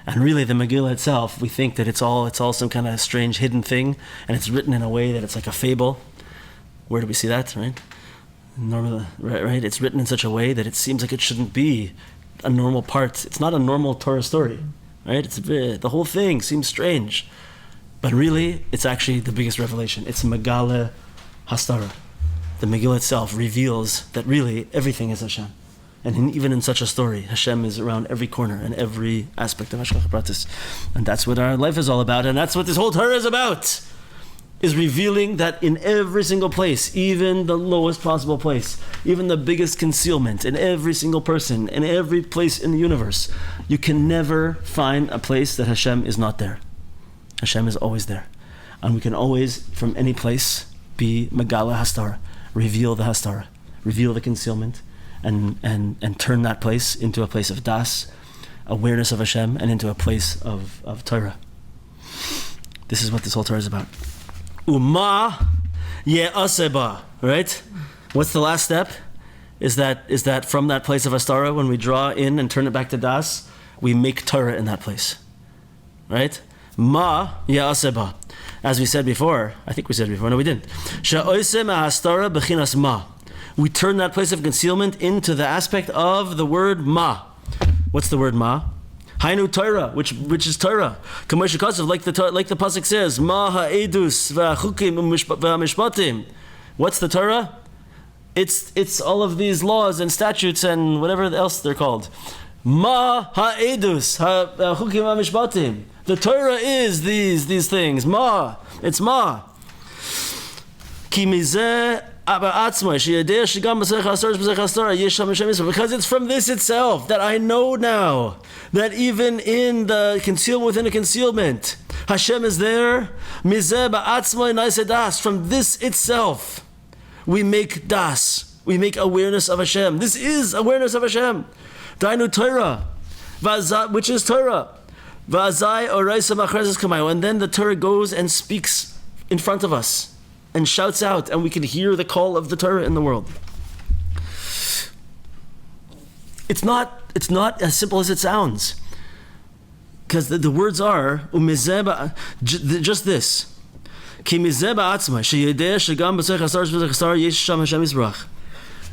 And really the Megillah itself, we think that it's all some kind of strange hidden thing, and it's written in a way that it's like a fable. Where do we see that, right? Normally, right? It's written in such a way that it seems like it shouldn't be a normal part. It's not a normal Torah story, right? The whole thing seems strange. But really, it's actually the biggest revelation. It's Megale Hastara. The Megillah itself reveals that really everything is Hashem. And even in such a story, Hashem is around every corner and every aspect of Hashgacha Pratis. And that's what our life is all about. And that's what this whole Torah is about. Is revealing that in every single place, even the lowest possible place, even the biggest concealment, in every single person, in every place in the universe, you can never find a place that Hashem is not there. Hashem is always there. And we can always, from any place, be Megala Hastara, reveal the Hastara, reveal the concealment, and turn that place into a place of das, awareness of Hashem, and into a place of Torah. This is what this whole Torah is about. Uma ye'aseba, right? What's the last step? Is that from that place of Hastara, when we draw in and turn it back to das, we make Torah in that place, right? Ma ye'aseba. As we said before, no, we didn't. Sha'oisem hastara b'chinas ma. We turn that place of concealment into the aspect of the word ma. What's the word ma? Hainu Torah, which is Torah. Kamosh Kasav, like the pasuk says, Ma ha'edus v'chukim v'mishpatim. What's the Torah? It's all of these laws and statutes and whatever else they're called. Ma ha'edus v'chukim v'mishpatim. The Torah is these things. Ma. It's Ma. Ki mizeh because it's from this itself that I know now that even in the concealment within a concealment, Hashem is there. From this itself, we make das. We make awareness of Hashem. This is awareness of Hashem. Dainu Torah, which is Torah. And then the Torah goes and speaks in front of us and shouts out, and we can hear the call of the Torah in the world. It's not as simple as it sounds, because the words are just this.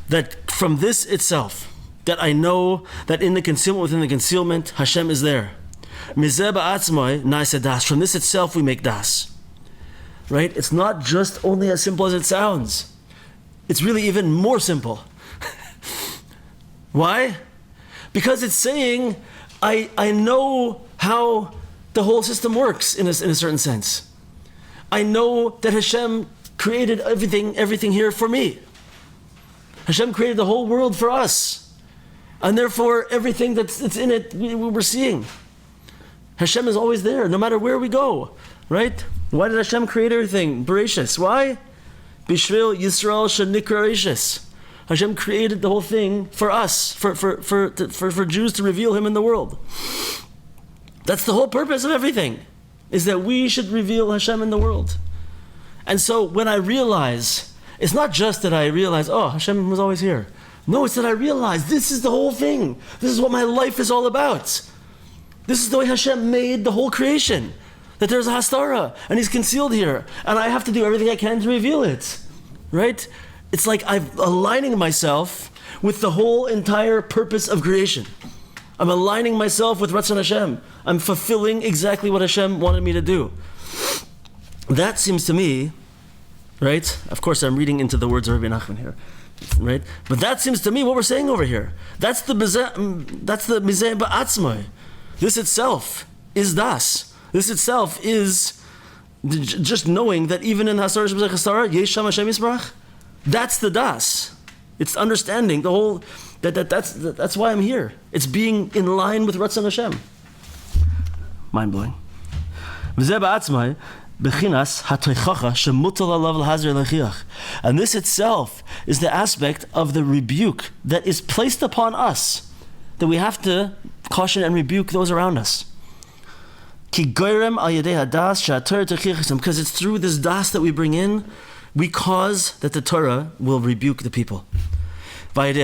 That from this itself, that I know that in the concealment within the concealment, Hashem is there. From this itself we make das. Right? It's not just only as simple as it sounds. It's really even more simple. Why? Because it's saying, I know how the whole system works in a certain sense. I know that Hashem created everything here for me. Hashem created the whole world for us. And therefore, everything that's in it, we're seeing. Hashem is always there, no matter where we go. Right? Why did Hashem create everything? Bereshis. Why? Bishvil Yisrael Shenikra Bereshis. Hashem created the whole thing for us, for Jews to reveal Him in the world. That's the whole purpose of everything, is that we should reveal Hashem in the world. And so when I realize, it's not just that I realize, oh, Hashem was always here. No, it's that I realize this is the whole thing. This is what my life is all about. This is the way Hashem made the whole creation. That there's a hastara, and He's concealed here, and I have to do everything I can to reveal it, right? It's like I'm aligning myself with the whole entire purpose of creation. I'm aligning myself with Ratzon Hashem. I'm fulfilling exactly what Hashem wanted me to do. That seems to me, right? Of course, I'm reading into the words of Rabbi Nachman here, right? But that seems to me what we're saying over here. That's the mizeh ba'atzmai. This itself is das. This itself is just knowing that even in Hasar Shebzeh Chasara, Yesh Sham Hashem Yisbarach, that's the das. It's understanding the whole, that's why I'm here. It's being in line with Ratzon Hashem. Mind blowing. And this itself is the aspect of the rebuke that is placed upon us, that we have to caution and rebuke those around us. Because it's through this das that we bring in, we cause that the Torah will rebuke the people. And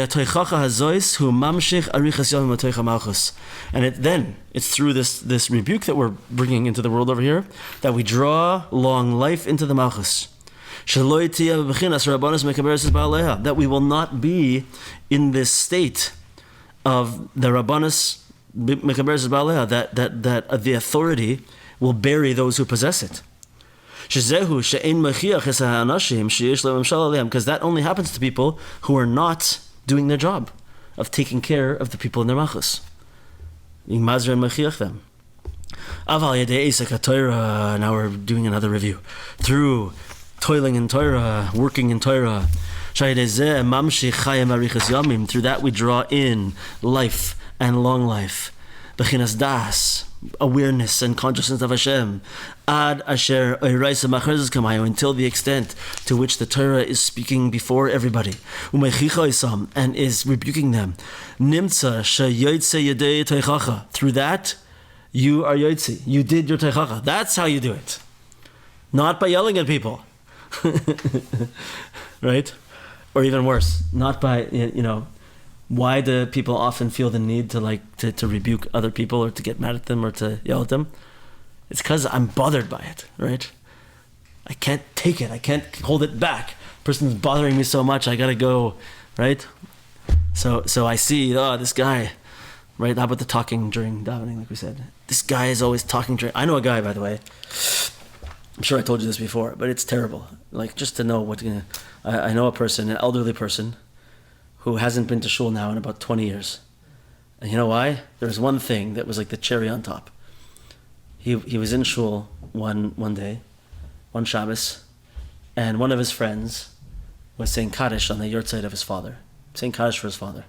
it's through this rebuke that we're bringing into the world over here that we draw long life into the Malchus. That we will not be in this state of the Rabbanus that the authority will bury those who possess it. Because that only happens to people who are not doing their job of taking care of the people in their machas. Them. Now we're doing another review. Through toiling in Torah, working in Torah, through that we draw in life and long life. Bechinas das, awareness and consciousness of Hashem, ad asher until the extent to which the Torah is speaking before everybody, and is rebuking them. Nimtza through that you are yotzi, you did your teichacha. That's how you do it, not by yelling at people, right? Or even worse, not by Why do people often feel the need to rebuke other people or to get mad at them or to yell at them? It's because I'm bothered by it, right? I can't take it. I can't hold it back. Person's bothering me so much. I gotta go, right? So I see, this guy, right? How about the talking during davening, like we said? This guy is always talking during... I know a guy, by the way. I'm sure I told you this before, but it's terrible. Like, just to know what... I know a person, an elderly person, who hasn't been to shul now in about 20 years. And you know why? There was one thing that was like the cherry on top. He was in shul one day, one Shabbos, and one of his friends was saying Kaddish on the yurtzeit of his father, saying Kaddish for his father.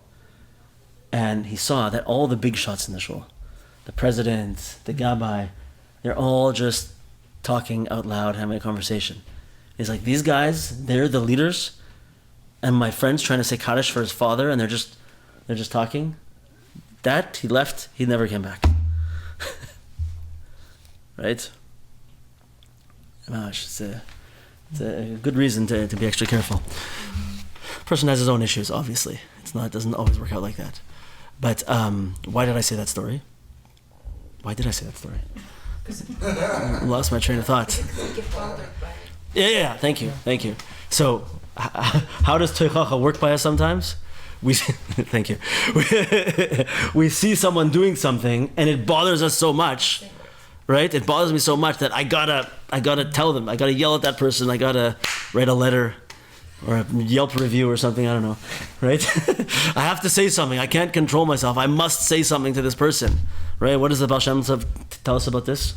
And he saw that all the big shots in the shul, the president, the gabbai, they're all just talking out loud, having a conversation. He's like, these guys, they're the leaders, and my friend's trying to say Kaddish for his father, and they're just talking. That, he left, he never came back. Right? It's a good reason to be extra careful. Person has his own issues, obviously. It doesn't always work out like that. But why did I say that story? Why did I say that story? I lost my train of thought. Yeah. Thank you. So, how does Teichacha work by us sometimes? Thank you. We see someone doing something, and it bothers us so much, right? It bothers me so much that I gotta tell them. I gotta yell at that person. I gotta write a letter or a Yelp review or something. I don't know, right? I have to say something. I can't control myself. I must say something to this person, right? What does the Baal Shem Tov tell us about this?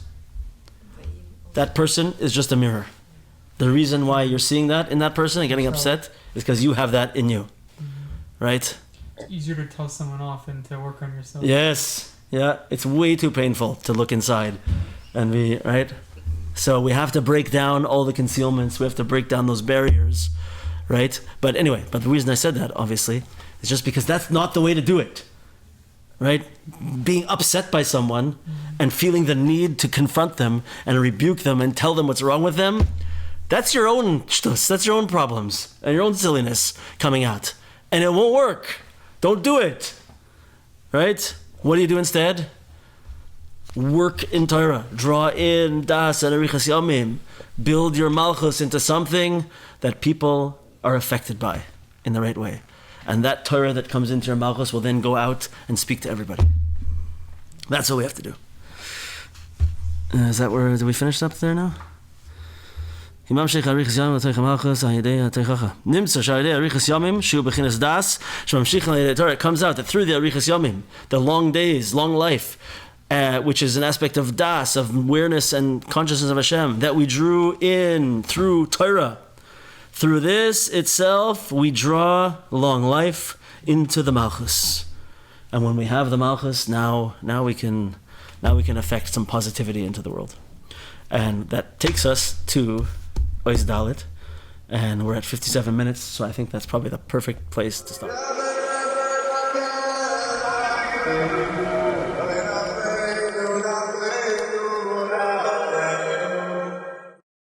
That person is just a mirror. The reason why you're seeing that in that person and getting upset is because you have that in you, right? It's easier to tell someone off than to work on yourself. Yes, yeah. It's way too painful to look inside and be, right? So we have to break down all the concealments. We have to break down those barriers, right? But anyway, the reason I said that, obviously, is just because that's not the way to do it, right? Being upset by someone and feeling the need to confront them and rebuke them and tell them what's wrong with them, that's your own shtus, that's your own problems and your own silliness coming out. And it won't work. Don't do it, right? What do you do instead? Work in Torah. Draw in das and arichas yamim. Build your malchus into something that people are affected by in the right way. And that Torah that comes into your malchus will then go out and speak to everybody. That's what we have to do. Is that where, did we finish up there now? It comes out that through the arichas yamim, the long days, long life, which is an aspect of das, of awareness and consciousness of Hashem, that we drew in through Torah. Through this itself, we draw long life into the Malchus. And when we have the Malchus, now we can affect some positivity into the world. And that takes us to Ois Dalet. And we're at 57 minutes, so I think that's probably the perfect place to stop.